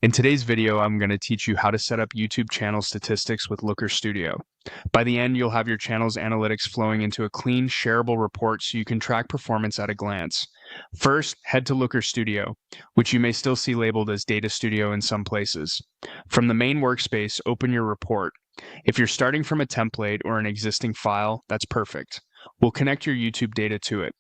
In today's video, I'm going to teach you how to set up YouTube channel statistics with Looker Studio. By the end, you'll have your channel's analytics flowing into a clean, shareable report so you can track performance at a glance. First, head to Looker Studio, which you may still see labeled as Data Studio in some places. From the main workspace, open your report. If you're starting from a template or an existing file, that's perfect. We'll connect your YouTube data to it.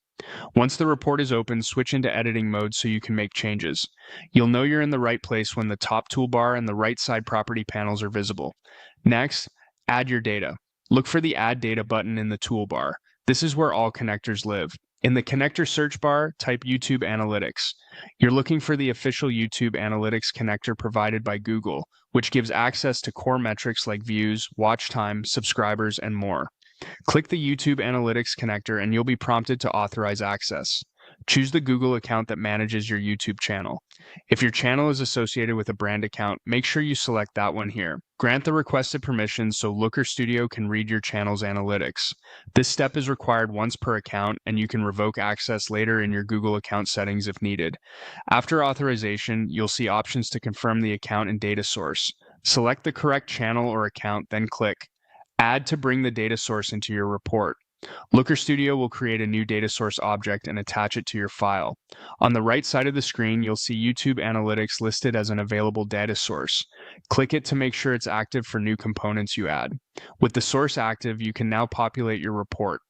Once the report is open, switch into editing mode so you can make changes. You'll know you're in the right place when the top toolbar and the right side property panels are visible. Next, add your data. Look for the Add Data button in the toolbar. This is where all connectors live. In the connector search bar, type YouTube Analytics. You're looking for the official YouTube Analytics connector provided by Google, which gives access to core metrics like views, watch time, subscribers, and more. Click the YouTube Analytics connector and you'll be prompted to authorize access. Choose the Google account that manages your YouTube channel. If your channel is associated with a brand account, make sure you select that one here. Grant the requested permissions so Looker Studio can read your channel's analytics. This step is required once per account, and you can revoke access later in your Google account settings if needed. After authorization, you'll see options to confirm the account and data source. Select the correct channel or account, then click Add to bring the data source into your report. Looker Studio will create a new data source object and attach it to your file. On the right side of the screen, you'll see YouTube Analytics listed as an available data source. Click it to make sure it's active for new components you add. With the source active, you can now populate your report.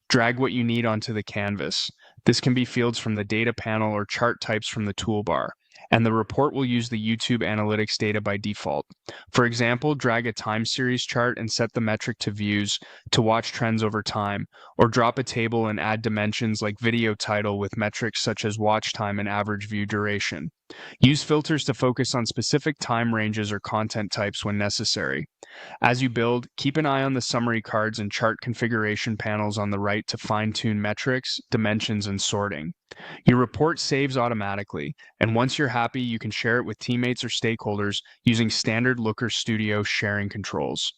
Drag what you need onto the canvas. This can be fields from the data panel or chart types from the toolbar, and the report will use the YouTube Analytics data by default. For example, drag a time series chart and set the metric to views to watch trends over time, or drop a table and add dimensions like video title with metrics such as watch time and average view duration. Use filters to focus on specific time ranges or content types when necessary. As you build, keep an eye on the summary cards and chart configuration panels on the right to fine-tune metrics, dimensions, and sorting. Your report saves automatically, and once you're happy, you can share it with teammates or stakeholders using standard Looker Studio sharing controls.